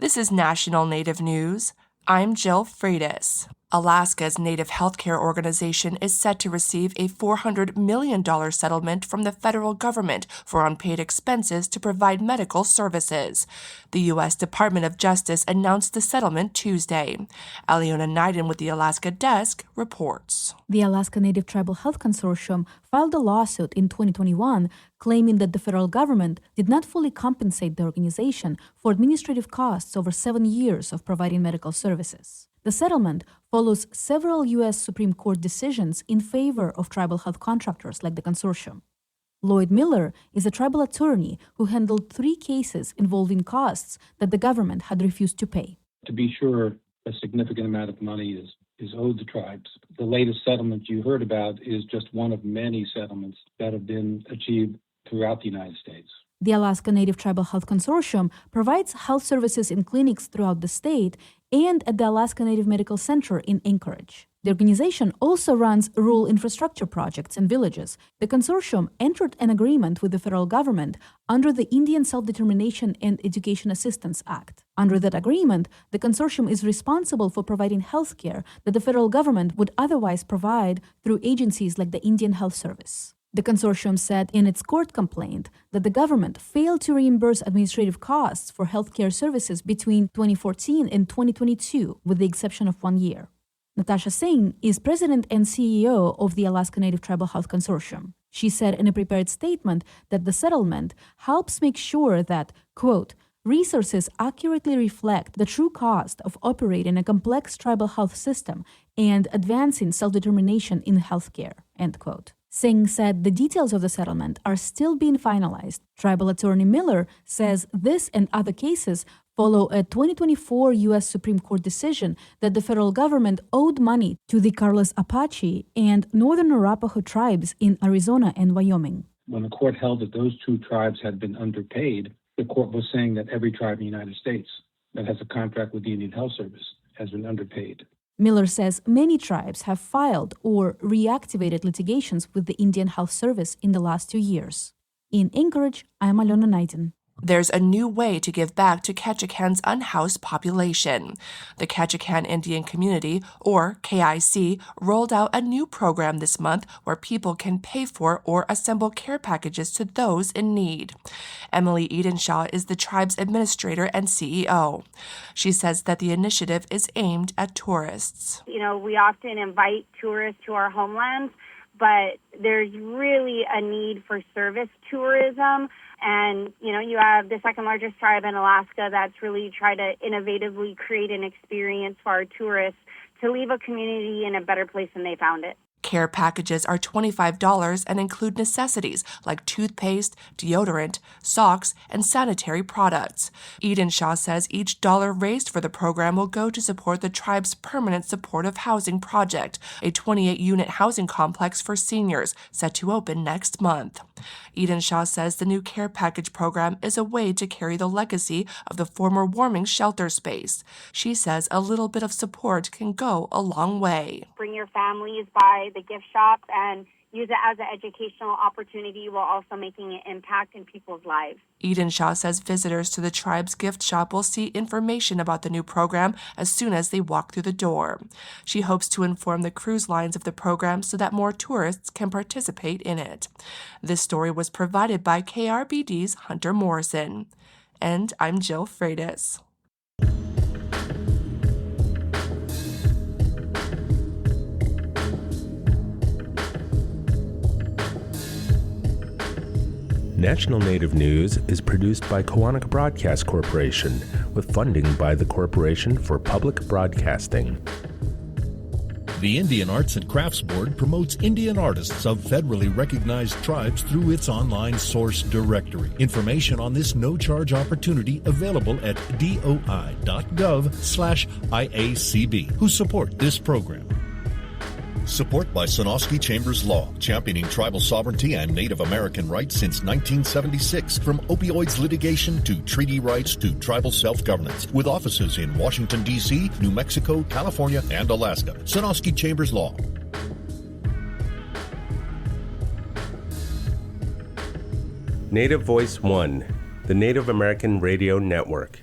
This is National Native News. I'm Jill Freitas. Alaska's Native Healthcare Organization is set to receive a $400 million settlement from the federal government for unpaid expenses to provide medical services. The U.S. Department of Justice announced the settlement Tuesday. Aliona Naiden with the Alaska Desk reports. The Alaska Native Tribal Health Consortium filed a lawsuit in 2021 claiming that the federal government did not fully compensate the organization for administrative costs over 7 years of providing medical services. The settlement follows several U.S. Supreme Court decisions in favor of tribal health contractors like the consortium. Lloyd Miller is a tribal attorney who handled 3 cases involving costs that the government had refused to pay. To be sure, a significant amount of money is owed the tribes. The latest settlement you heard about is just one of many settlements that have been achieved throughout the United States. The Alaska Native Tribal Health Consortium provides health services in clinics throughout the state and at the Alaska Native Medical Center in Anchorage. The organization also runs rural infrastructure projects in villages. The consortium entered an agreement with the federal government under the Indian Self-Determination and Education Assistance Act. Under that agreement, the consortium is responsible for providing health care that the federal government would otherwise provide through agencies like the Indian Health Service. The consortium said in its court complaint that the government failed to reimburse administrative costs for healthcare services between 2014 and 2022, with the exception of 1 year. Natasha Singh is president and CEO of the Alaska Native Tribal Health Consortium. She said in a prepared statement that the settlement helps make sure that, quote, resources accurately reflect the true cost of operating a complex tribal health system and advancing self-determination in healthcare, end quote. Singh said the details of the settlement are still being finalized. Tribal attorney Miller says this and other cases follow a 2024 U.S. Supreme Court decision that the federal government owed money to the Carlos Apache and Northern Arapaho tribes in Arizona and Wyoming. When the court held that those 2 tribes had been underpaid, the court was saying that every tribe in the United States that has a contract with the Indian Health Service has been underpaid. Miller says many tribes have filed or reactivated litigations with the Indian Health Service in the last 2 years. In Anchorage, I'm Aliona Naiden. There's a new way to give back to Ketchikan's unhoused population. The Ketchikan Indian Community, or KIC, rolled out a new program this month where people can pay for or assemble care packages to those in need. Emily Edenshaw is the tribe's administrator and CEO. She says that the initiative is aimed at tourists. We often invite tourists to our homelands, but there's really a need for service tourism. And, you have the second largest tribe in Alaska that's really tried to innovatively create an experience for our tourists to leave a community in a better place than they found it. Care packages are $25 and include necessities like toothpaste, deodorant, socks, and sanitary products. Edenshaw says each dollar raised for the program will go to support the tribe's permanent supportive housing project, a 28-unit housing complex for seniors set to open next month. Edenshaw says the new care package program is a way to carry the legacy of the former warming shelter space. She says a little bit of support can go a long way. Bring your families by the gift shop and use it as an educational opportunity while also making an impact in people's lives. Edenshaw says visitors to the tribe's gift shop will see information about the new program as soon as they walk through the door. She hopes to inform the cruise lines of the program so that more tourists can participate in it. This story was provided by KRBD's Hunter Morrison. And I'm Jill Freitas. National Native News is produced by Kawanak Broadcast Corporation with funding by the Corporation for Public Broadcasting. The Indian Arts and Crafts Board promotes Indian artists of federally recognized tribes through its online source directory. Information on this no-charge opportunity available at doi.gov/IACB, who support this program. Support by Sonosky Chambers Law, championing tribal sovereignty and Native American rights since 1976, from opioids litigation to treaty rights to tribal self-governance, with offices in Washington, D.C., New Mexico, California, and Alaska. Sonosky Chambers Law. Native Voice One, the Native American Radio Network.